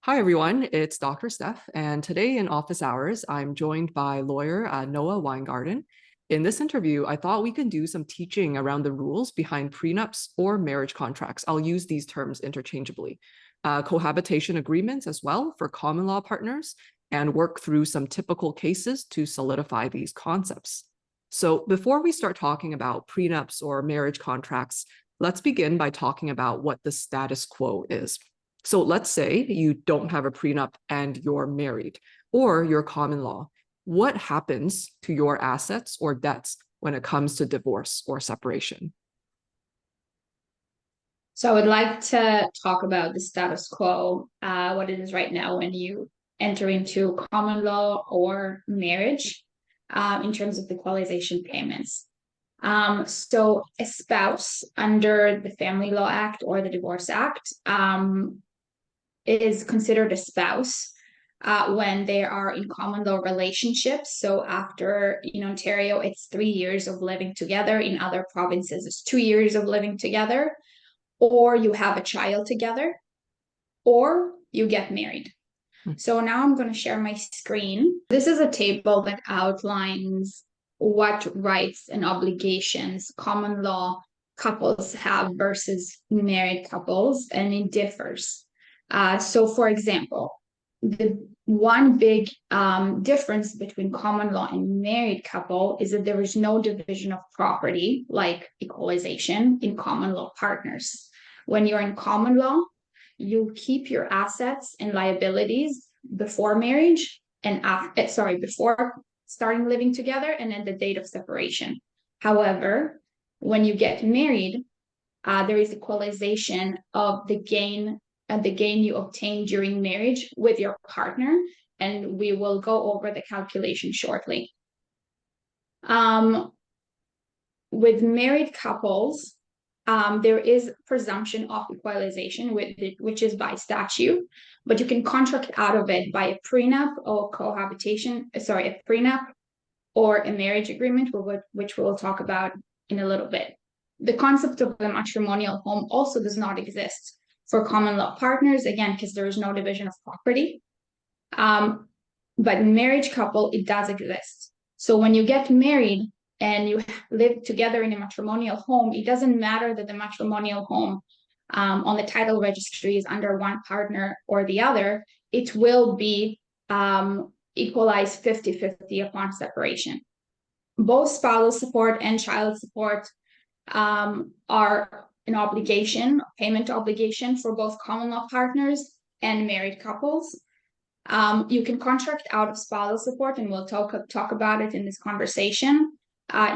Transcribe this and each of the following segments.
Hi, everyone. It's Dr. Steph, and today in office hours, I'm joined by lawyer Noa Weingarten. In this interview, I thought we can do some teaching around the rules behind prenups or marriage contracts. I'll use these terms interchangeably. Cohabitation agreements as well for common law partners, and work through some typical cases to solidify these concepts. So before we start talking about prenups or marriage contracts, let's begin by talking about what the status quo is. So let's say you don't have a prenup and you're married, or you're common law. What happens to your assets or debts when it comes to divorce or separation? So I would like to talk about the status quo, what it is right now when you enter into common law or marriage, in terms of the equalization payments. So a spouse under the Family Law Act or the Divorce Act is considered a spouse when they are in common law relationships. So after in Ontario, it's 3 years of living together. In other provinces, it's 2 years of living together, or you have a child together, or you get married. So now I'm going to share my screen. This is a table that outlines what rights and obligations common law couples have versus married couples, and it differs. So for example, the one big difference between common law and married couple is that there is no division of property like equalization in common law partners. When you're in common law, you keep your assets and liabilities before marriage and before starting living together and at the date of separation. However, when you get married, there is equalization of the gain you obtain during marriage with your partner, and we will go over the calculation shortly. With married couples, there is presumption of equalization, which is by statute, but you can contract out of it by a prenup or a prenup or a marriage agreement, which we'll talk about in a little bit. The concept of a matrimonial home also does not exist for common law partners, again, because there is no division of property. But marriage couple, it does exist. So when you get married and you live together in a matrimonial home, it doesn't matter that the matrimonial home on the title registry is under one partner or the other. It will be equalized 50-50 upon separation. Both spousal support and child support are an obligation, payment obligation for both common law partners and married couples. You can contract out of spousal support, and we'll talk about it in this conversation.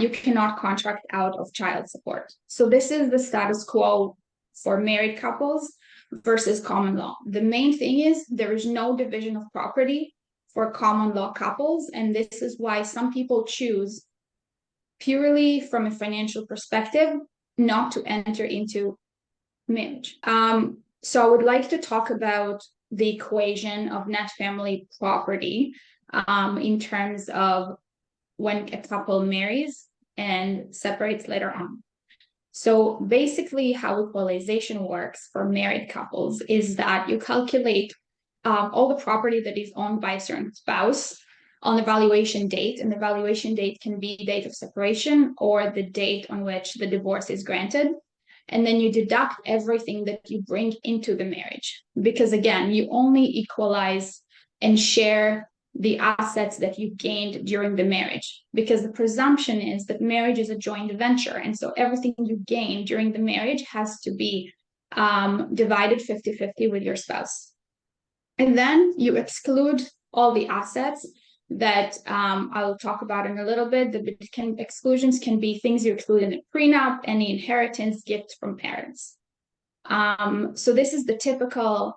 You cannot contract out of child support. So this is the status quo for married couples versus common law. The main thing is there is no division of property for common law couples, and this is why some people choose, purely from a financial perspective, not to enter into marriage. So I would like to talk about the equation of net family property in terms of when a couple marries and separates later on. So basically how equalization works for married couples is that you calculate all the property that is owned by a certain spouse on the valuation date, and the valuation date can be date of separation or the date on which the divorce is granted. And then you deduct everything that you bring into the marriage, because again, you only equalize and share the assets that you gained during the marriage, because the presumption is that marriage is a joint venture, and so everything you gain during the marriage has to be divided 50-50 with your spouse. And then you exclude all the assets that I'll talk about in a little bit. The exclusions can be things you exclude in a prenup, any inheritance, gifts from parents. So this is the typical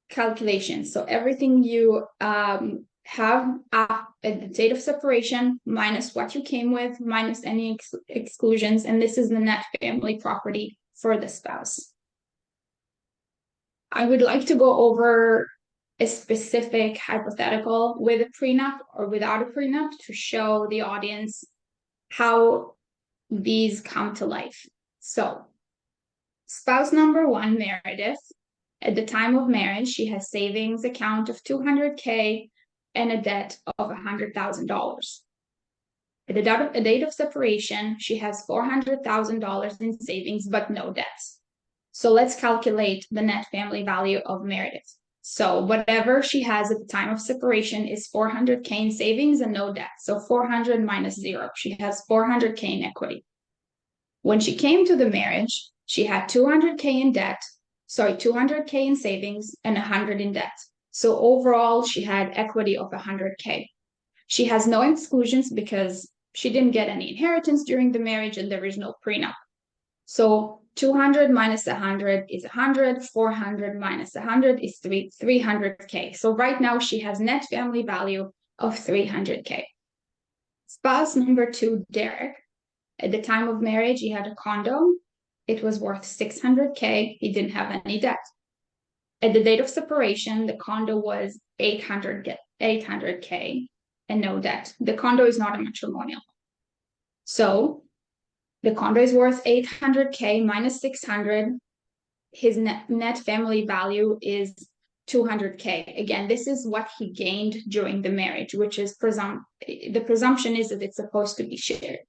calculation. So everything you have at the date of separation minus what you came with, minus any exclusions, and this is the net family property for the spouse. I would like to go over a specific hypothetical with a prenup or without a prenup to show the audience how these come to life. So spouse number one, Meredith, At the time of marriage, she has savings account of $200K and a debt of $100,000. At the date of separation, she has $400,000 in savings, but no debts. So let's calculate the net family value of Meredith. So whatever she has at the time of separation is $400K in savings and no debt. So 400 minus 0. She has $400K in equity. When she came to the marriage, she had $200K in debt, 200K in savings and 100 in debt. So overall, she had equity of 100K. She has no exclusions because she didn't get any inheritance during the marriage and there is no prenup. So 200 minus 100 is 100, 400 minus 100 is 300K. So right now she has net family value of 300K. Spouse number 2, Derek. At the time of marriage, he had a condo. It was worth 600K. He didn't have any debt. At the date of separation, the condo was 800K and no debt. The condo is not a matrimonial. So the condo is worth 800K minus 600. His net family value is 200K. Again, this is what he gained during the marriage, which is the presumption is that it's supposed to be shared.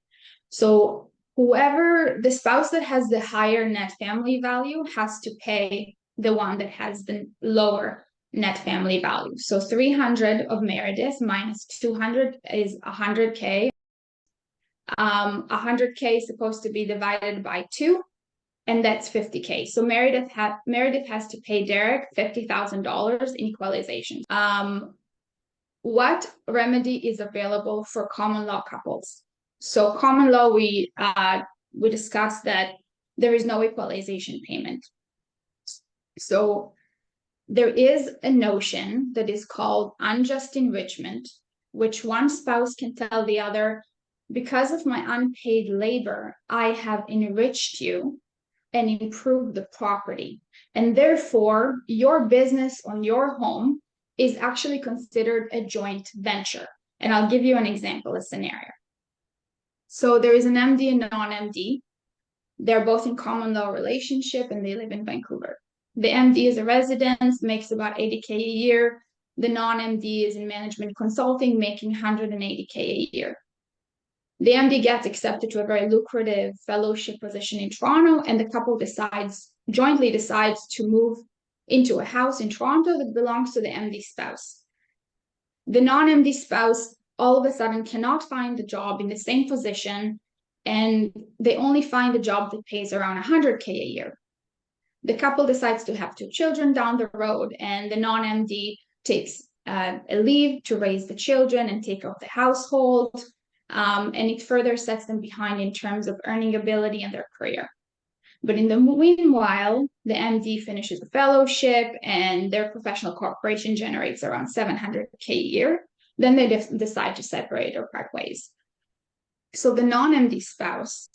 So whoever, the spouse that has the higher net family value has to pay the one that has the lower net family value. So 300 of Meredith minus 200 is 100K. 100K is supposed to be divided by 2, and that's 50K. So Meredith has to pay Derek $50,000 in equalization. What remedy is available for common law couples? So common law, we discussed that there is no equalization payment. So there is a notion that is called unjust enrichment, which one spouse can tell the other, because of my unpaid labor, I have enriched you and improved the property. And therefore, your business on your home is actually considered a joint venture. And I'll give you an example, a scenario. So there is an MD and non-MD. They're both in common law relationship and they live in Vancouver. The MD is a resident, makes about 80K a year. The non-MD is in management consulting, making 180K a year. The MD gets accepted to a very lucrative fellowship position in Toronto, and the couple jointly decides to move into a house in Toronto that belongs to the MD spouse. The non-MD spouse all of a sudden cannot find the job in the same position, and they only find a job that pays around 100K a year. The couple decides to have 2 children down the road, and the non-MD takes a leave to raise the children and take off the household. And it further sets them behind in terms of earning ability and their career. But in the meanwhile, the MD finishes the fellowship and their professional corporation generates around 700K a year. Then they decide to separate or part ways. So the non-MD spouse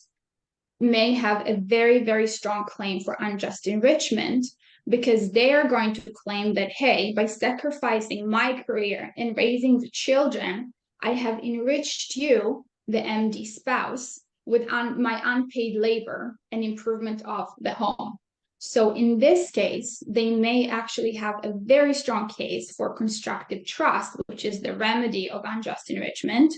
may have a very, very strong claim for unjust enrichment, because they are going to claim that, hey, by sacrificing my career and raising the children, I have enriched you, the MD spouse, with my unpaid labor and improvement of the home. So in this case, they may actually have a very strong case for constructive trust, which is the remedy of unjust enrichment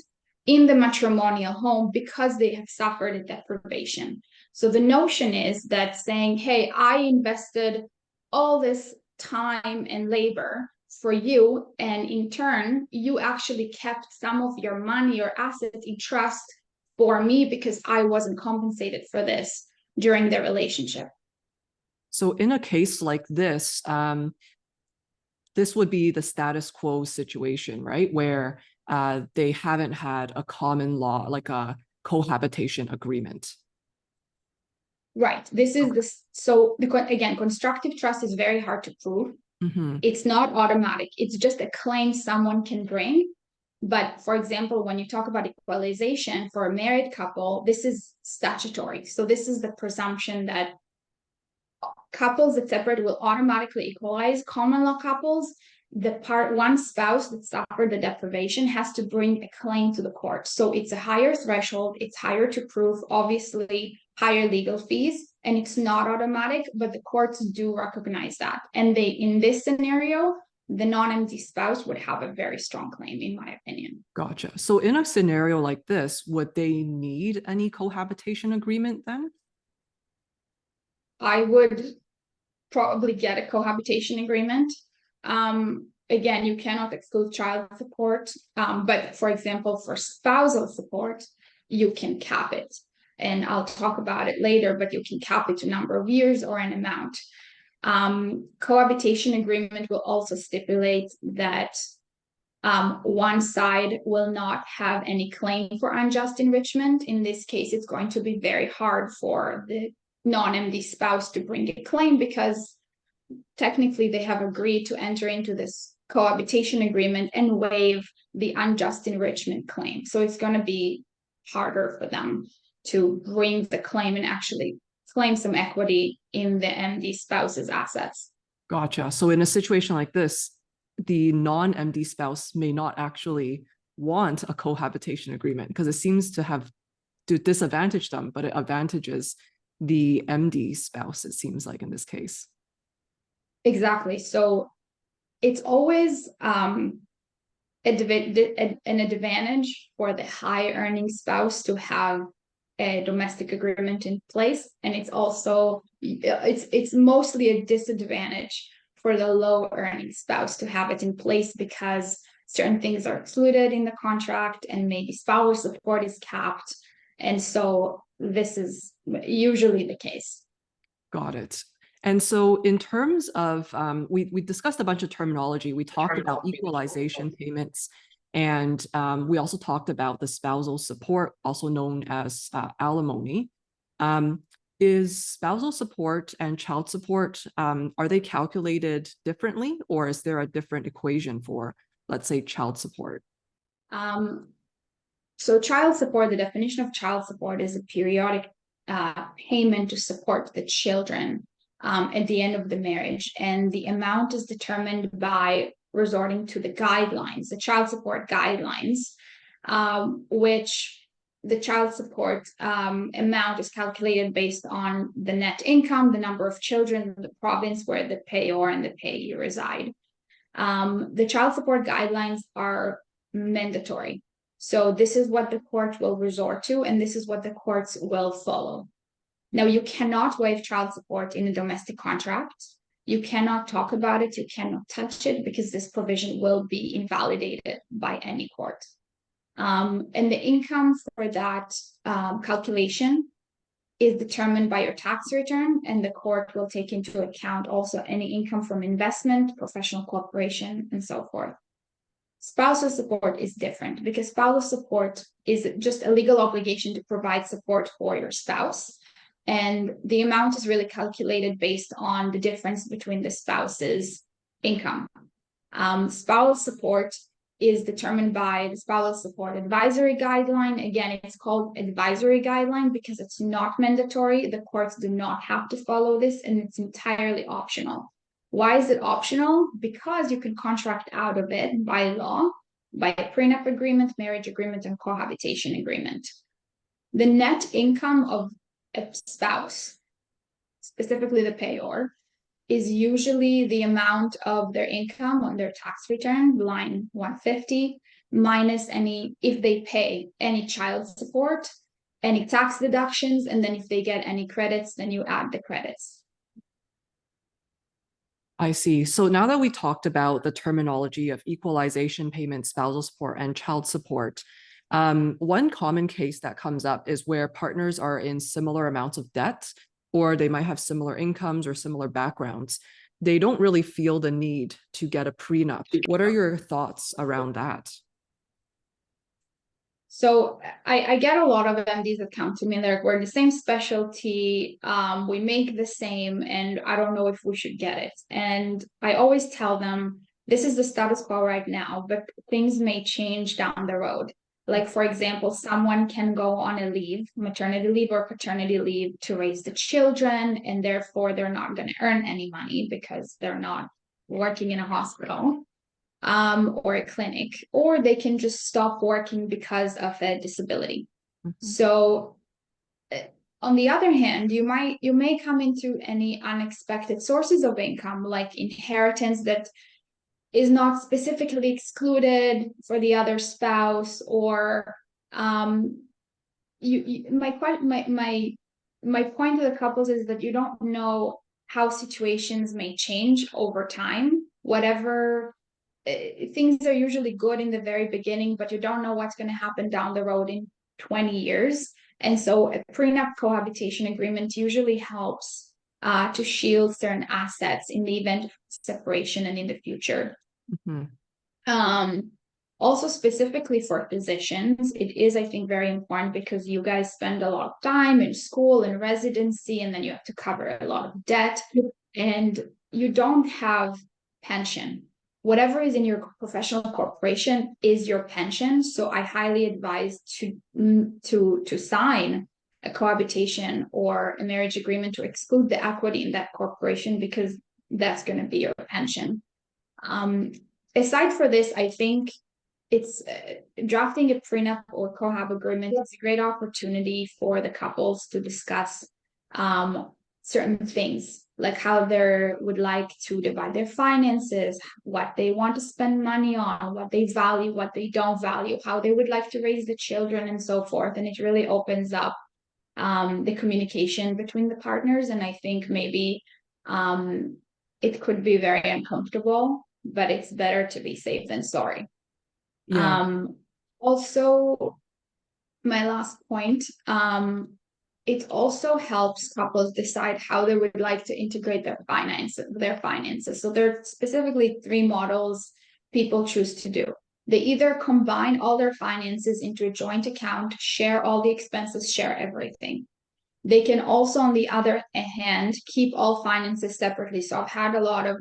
in the matrimonial home, because they have suffered a deprivation. So the notion is that saying, hey, I invested all this time and labor for you, and in turn, you actually kept some of your money or assets in trust for me because I wasn't compensated for this during their relationship. So in a case like this, this would be the status quo situation, right? Where they haven't had a common law, like a cohabitation agreement. Right. This is this. So again, constructive trust is very hard to prove. Mm-hmm. It's not automatic. It's just a claim someone can bring. But for example, when you talk about equalization for a married couple, this is statutory. So this is the presumption that couples that separate will automatically equalize. Common law couples, one spouse that suffered the deprivation has to bring a claim to the court. So it's a higher threshold. It's higher to prove. Obviously, higher legal fees, and it's not automatic, but the courts do recognize that. And in this scenario, the non-MD spouse would have a very strong claim, in my opinion. Gotcha. So in a scenario like this, would they need any cohabitation agreement then? I would probably get a cohabitation agreement. Again, you cannot exclude child support, but for example, for spousal support, you can cap it. And I'll talk about it later, but you can cap it to a number of years or an amount. Cohabitation agreement will also stipulate that one side will not have any claim for unjust enrichment. In this case, it's going to be very hard for the non-MD spouse to bring a claim because technically they have agreed to enter into this cohabitation agreement and waive the unjust enrichment claim. So it's going to be harder for them to bring the claim and actually claim some equity in the MD spouse's assets. Gotcha. So in a situation like this, the non-MD spouse may not actually want a cohabitation agreement because it seems to disadvantage them, but it advantages the MD spouse, it seems like in this case. Exactly. So it's always an advantage for the high earning spouse to have a domestic agreement in place, and it's also it's mostly a disadvantage for the low earning spouse to have it in place because certain things are excluded in the contract and maybe spousal support is capped, and so this is usually the case. Got it. And so in terms of, we discussed a bunch of terminology. We talked about equalization payments, and we also talked about the spousal support, also known as alimony. Is spousal support and child support, are they calculated differently, or is there a different equation for, let's say, child support? So child support, the definition of child support is a periodic payment to support the children at the end of the marriage. And the amount is determined by resorting to the guidelines, the child support guidelines, which the child support amount is calculated based on the net income, the number of children, the province where the payor and the payee reside. The child support guidelines are mandatory. So this is what the court will resort to, and this is what the courts will follow. Now, you cannot waive child support in a domestic contract. You cannot talk about it. You cannot touch it because this provision will be invalidated by any court. And the income for that calculation is determined by your tax return, and the court will take into account also any income from investment, professional cooperation, and so forth. Spousal support is different because spousal support is just a legal obligation to provide support for your spouse. And the amount is really calculated based on the difference between the spouse's income. Spousal support is determined by the spousal support advisory guideline. Again, it's called advisory guideline because it's not mandatory. The courts do not have to follow this, and it's entirely optional. Why is it optional? Because you can contract out of it by law, by a prenup agreement, marriage agreement, and cohabitation agreement. The net income of a spouse, specifically the payor, is usually the amount of their income on their tax return, line 150, minus any, if they pay any child support, any tax deductions, and then if they get any credits, then you add the credits. I see. So now that we talked about the terminology of equalization payments, spousal support, and child support, one common case that comes up is where partners are in similar amounts of debt, or they might have similar incomes or similar backgrounds. They don't really feel the need to get a prenup. What are your thoughts around that? So I get a lot of MDs that come to me and they're like, we're in the same specialty, we make the same, and I don't know if we should get it. And I always tell them, this is the status quo right now, but things may change down the road. Like, for example, someone can go on a leave, maternity leave or paternity leave, to raise the children, and therefore they're not going to earn any money because they're not working in a hospital or a clinic, or they can just stop working because of a disability. So on the other hand, you may come into any unexpected sources of income, like inheritance that is not specifically excluded for the other spouse, or my point to the couples is that you don't know how situations may change over time. Whatever things are usually good in the very beginning, but you don't know what's going to happen down the road in 20 years. And so a prenup cohabitation agreement usually helps to shield certain assets in the event of separation and in the future. Mm-hmm. Also, specifically for physicians, it is, I think, very important because you guys spend a lot of time in school and residency, and then you have to cover a lot of debt, and you don't have pension. Whatever is in your professional corporation is your pension. So I highly advise to sign a cohabitation or a marriage agreement to exclude the equity in that corporation, because that's going to be your pension. Aside for this, I think it's drafting a prenup or cohab agreement is a great opportunity for the couples to discuss certain things, like how they would like to divide their finances, what they want to spend money on, what they value, what they don't value, how they would like to raise the children, and so forth. And it really opens up the communication between the partners. And I think maybe it could be very uncomfortable, but it's better to be safe than sorry. Yeah. Also, my last point, it also helps couples decide how they would like to integrate their finances. So there are specifically 3 models people choose to do. They either combine all their finances into a joint account, share all the expenses, share everything. They can also, on the other hand, keep all finances separately. So I've had a lot of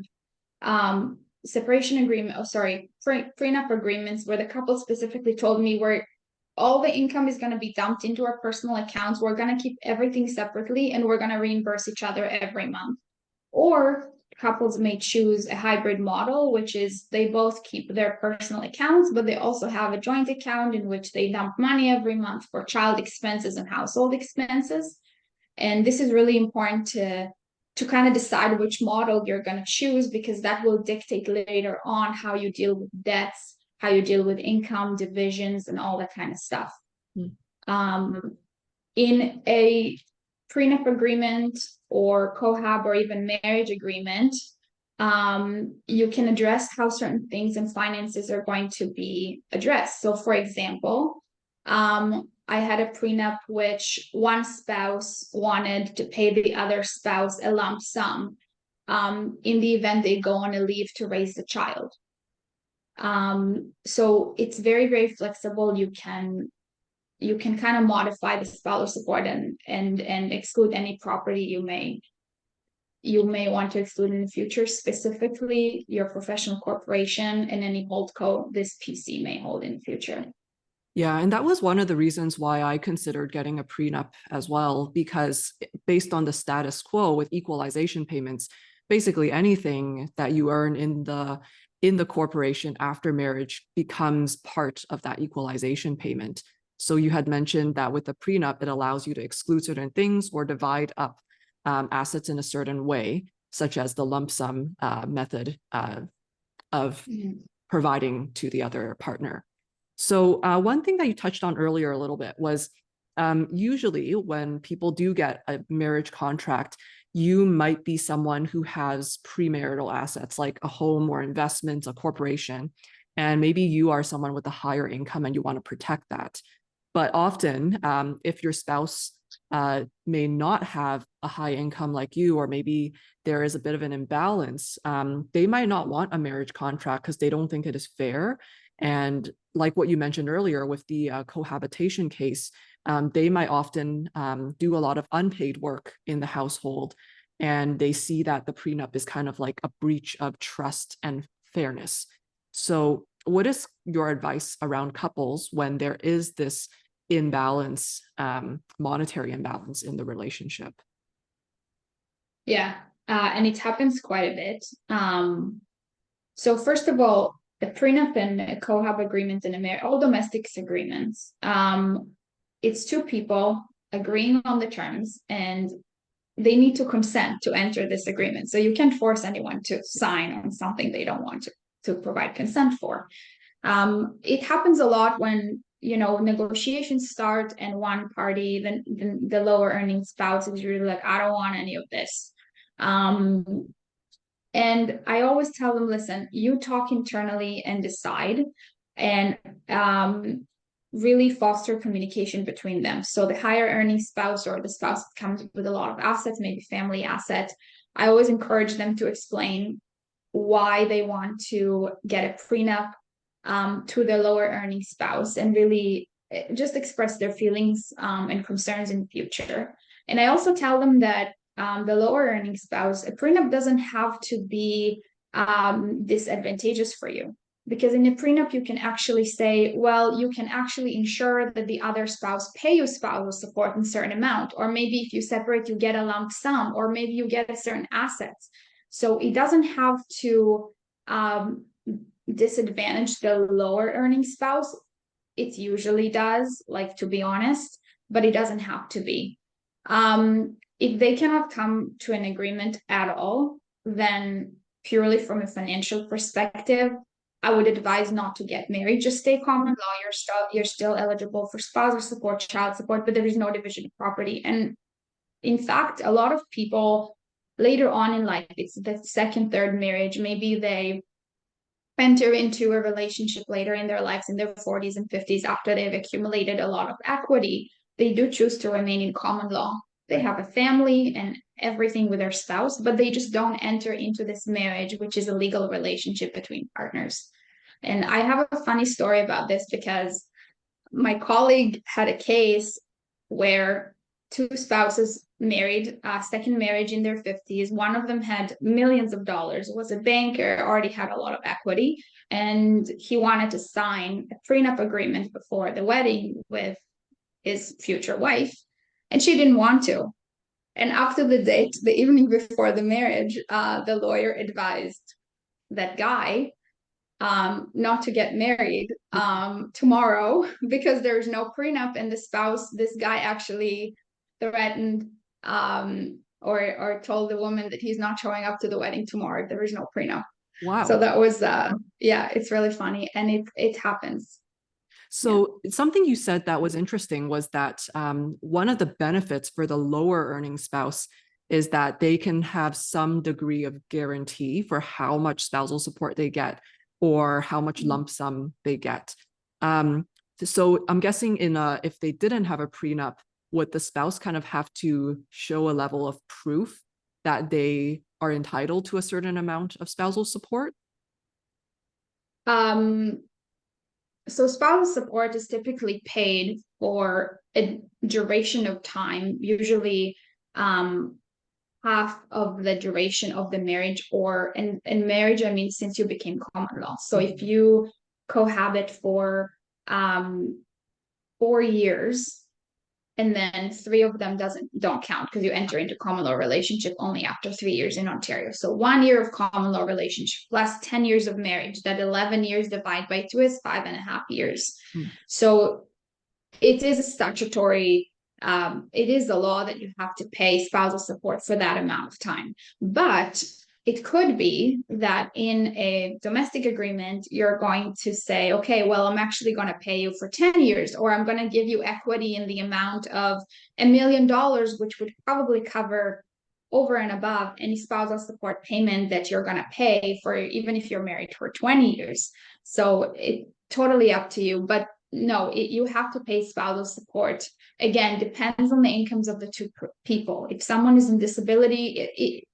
prenup agreements where the couple specifically told me where all the income is going to be dumped into our personal accounts. We're going to keep everything separately, and we're going to reimburse each other every month. Or couples may choose a hybrid model, which is they both keep their personal accounts, but they also have a joint account in which they dump money every month for child expenses and household expenses. And this is really important to kind of decide which model you're going to choose, because that will dictate later on how you deal with debts, how you deal with income divisions, and all that kind of stuff. In a prenup agreement or cohab or even marriage agreement, you can address how certain things and finances are going to be addressed. So for example, I had a prenup which one spouse wanted to pay the other spouse a lump sum in the event they go on a leave to raise the child. So it's very, very flexible. You can kind of modify the spousal support and exclude any property you may want to exclude in the future, specifically your professional corporation and any holdco this PC may hold in the future. Yeah, and that was one of the reasons why I considered getting a prenup as well, because based on the status quo with equalization payments, basically anything that you earn in the corporation after marriage becomes part of that equalization payment. So you had mentioned that with the prenup, it allows you to exclude certain things or divide up assets in a certain way, such as the lump sum method of providing to the other partner. So one thing that you touched on earlier a little bit was usually when people do get a marriage contract, you might be someone who has premarital assets like a home or investments, a corporation, and maybe you are someone with a higher income and you want to protect that. But often, if your spouse may not have a high income like you, or maybe there is a bit of an imbalance, they might not want a marriage contract because they don't think it is fair. And like what you mentioned earlier with the cohabitation case, they might often do a lot of unpaid work in the household, and they see that the prenup is kind of like a breach of trust and fairness. So what is your advice around couples when there is this imbalance, monetary imbalance in the relationship? Yeah, and it happens quite a bit. So first of all, a prenup and a cohab agreement and all domestics agreements, it's 2 people agreeing on the terms, and they need to consent to enter this agreement. So you can't force anyone to sign on something they don't want to provide consent for. It happens a lot when, you know, negotiations start and one party, the lower earning spouse, is really like, I don't want any of this. And I always tell them, listen, you talk internally and decide, and really foster communication between them. So the higher earning spouse, or the spouse that comes with a lot of assets, maybe family assets, I always encourage them to explain why they want to get a prenup to their lower earning spouse, and really just express their feelings and concerns in the future. And I also tell them that the lower earning spouse, a prenup doesn't have to be disadvantageous for you. Because in a prenup, you can actually say, well, you can actually ensure that the other spouse pay you spousal support in a certain amount, or maybe if you separate, you get a lump sum, or maybe you get a certain assets. So it doesn't have to disadvantage the lower earning spouse. It usually does, like, to be honest, but it doesn't have to be. If they cannot come to an agreement at all, then purely from a financial perspective, I would advise not to get married. Just stay common law. You're still eligible for spousal support, child support, but there is no division of property. And in fact, a lot of people later on in life, it's the second, third marriage, maybe they enter into a relationship later in their lives, in their 40s and 50s, after they've accumulated a lot of equity, they do choose to remain in common law. They have a family and everything with their spouse, but they just don't enter into this marriage, which is a legal relationship between partners. And I have a funny story about this, because my colleague had a case where two spouses married, second marriage in their 50s. One of them had millions of dollars, was a banker, already had a lot of equity, and he wanted to sign a prenup agreement before the wedding with his future wife, and she didn't want to. And after the date, the evening before the marriage, the lawyer advised that guy not to get married tomorrow, because there's no prenup, and the spouse, this guy actually threatened or told the woman that he's not showing up to the wedding tomorrow if there is no prenup. Wow. So that was yeah, it's really funny, and it happens. So something you said that was interesting was that one of the benefits for the lower earning spouse is that they can have some degree of guarantee for how much spousal support they get, or how much lump sum they get. So I'm guessing if they didn't have a prenup, would the spouse kind of have to show a level of proof that they are entitled to a certain amount of spousal support? So spousal support is typically paid for a duration of time, usually half of the duration of the marriage, or in marriage, I mean, since you became common law. So if you cohabit for 4 years, and then 3 of them don't count, because you enter into common law relationship only after 3 years in Ontario. So 1 year of common law relationship plus 10 years of marriage, that 11 years divided by 2 is 5.5 years. So it is a statutory, it is the law that you have to pay spousal support for that amount of time. But it could be that in a domestic agreement, you're going to say, okay, well, I'm actually going to pay you for 10 years, or I'm going to give you equity in the amount of $1 million, which would probably cover over and above any spousal support payment that you're going to pay for, even if you're married for 20 years. So it's totally up to you. But no, you have to pay spousal support. Again, depends on the incomes of the two people. If someone is in disability,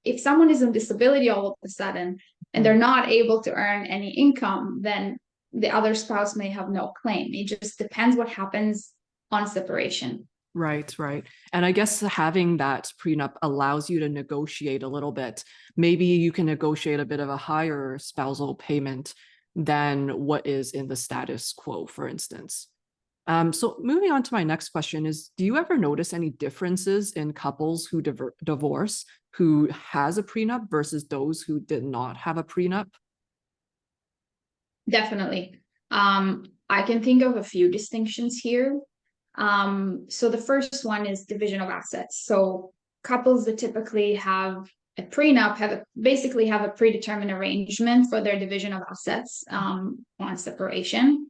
if someone is in disability all of a sudden and they're not able to earn any income, then the other spouse may have no claim. It just depends what happens on separation. Right, right. And I guess having that prenup allows you to negotiate a little bit. Maybe you can negotiate a bit of a higher spousal payment than what is in the status quo, for instance. So moving on to my next question is, do you ever notice any differences in couples who divorce who has a prenup versus those who did not have a prenup? Definitely. I can think of a few distinctions here. So the first one is division of assets. So couples that typically have a prenup basically have a predetermined arrangement for their division of assets on separation.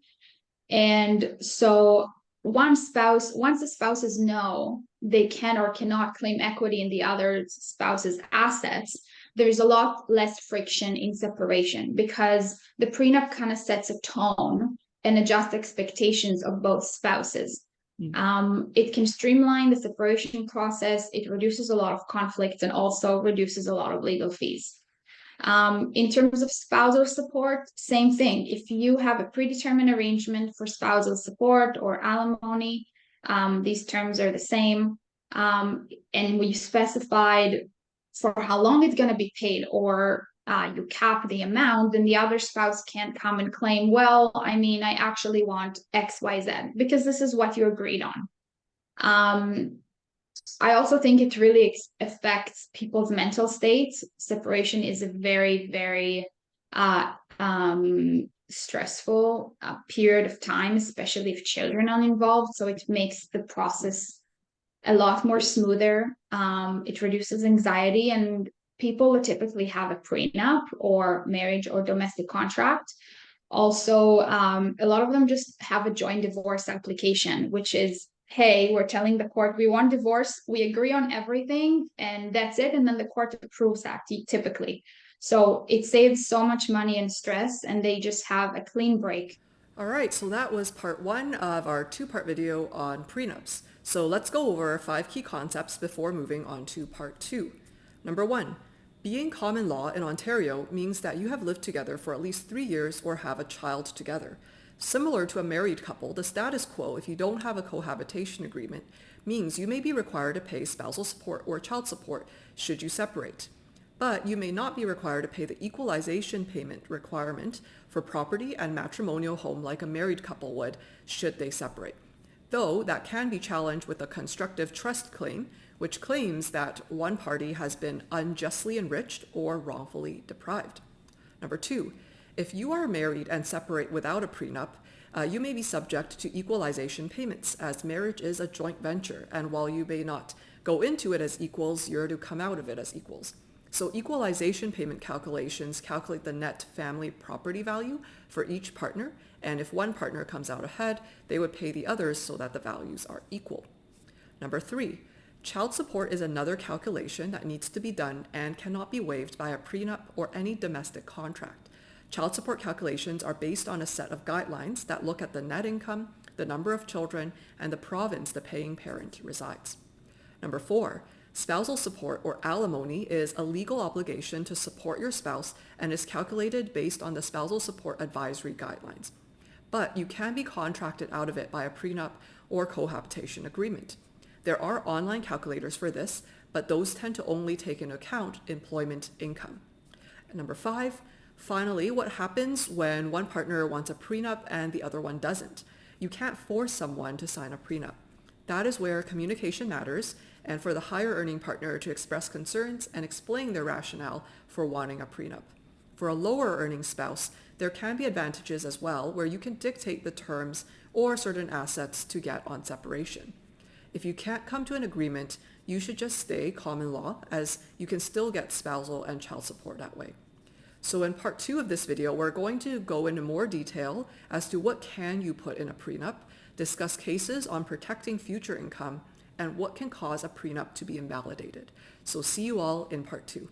And so once the spouses know they can or cannot claim equity in the other spouse's assets, there's a lot less friction in separation because the prenup kind of sets a tone and adjusts expectations of both spouses. It can streamline the separation process. It reduces a lot of conflicts and also reduces a lot of legal fees. In terms of spousal support, same thing. If you have a predetermined arrangement for spousal support or alimony, these terms are the same. And we specified for how long it's going to be paid, or you cap the amount, then the other spouse can't come and claim, well, I mean, I actually want XYZ because this is what you agreed on. I also think it really affects people's mental states. Separation is a very, very stressful period of time, especially if children are involved. So it makes the process a lot more smoother. It reduces anxiety, and people that typically have a prenup or marriage or domestic contract also, a lot of them just have a joint divorce application, which is, hey, we're telling the court we want divorce, we agree on everything, and that's it. And then the court approves that typically. So it saves so much money and stress, and they just have a clean break. All right, so that was part one of our two-part video on prenups. So let's go over 5 key concepts before moving on to part 2. Number 1, being common law in Ontario means that you have lived together for at least 3 years or have a child together. Similar to a married couple, the status quo, if you don't have a cohabitation agreement, means you may be required to pay spousal support or child support should you separate. But you may not be required to pay the equalization payment requirement for property and matrimonial home like a married couple would should they separate. Though that can be challenged with a constructive trust claim, which claims that one party has been unjustly enriched or wrongfully deprived. Number 2, if you are married and separate without a prenup, you may be subject to equalization payments, as marriage is a joint venture, and while you may not go into it as equals, you're to come out of it as equals. So equalization payment calculations calculate the net family property value for each partner, and if one partner comes out ahead, they would pay the others so that the values are equal. Number 3, child support is another calculation that needs to be done and cannot be waived by a prenup or any domestic contract. Child support calculations are based on a set of guidelines that look at the net income, the number of children, and the province the paying parent resides. Number 4, spousal support or alimony is a legal obligation to support your spouse and is calculated based on the spousal support advisory guidelines. But you can be contracted out of it by a prenup or cohabitation agreement. There are online calculators for this, but those tend to only take into account employment income. And number 5, finally, what happens when one partner wants a prenup and the other one doesn't? You can't force someone to sign a prenup. That is where communication matters, and for the higher earning partner to express concerns and explain their rationale for wanting a prenup. For a lower earning spouse, there can be advantages as well, where you can dictate the terms or certain assets to get on separation. If you can't come to an agreement, you should just stay common law, as you can still get spousal and child support that way. So in part 2 of this video, we're going to go into more detail as to what can you put in a prenup, discuss cases on protecting future income, and what can cause a prenup to be invalidated. So see you all in part 2.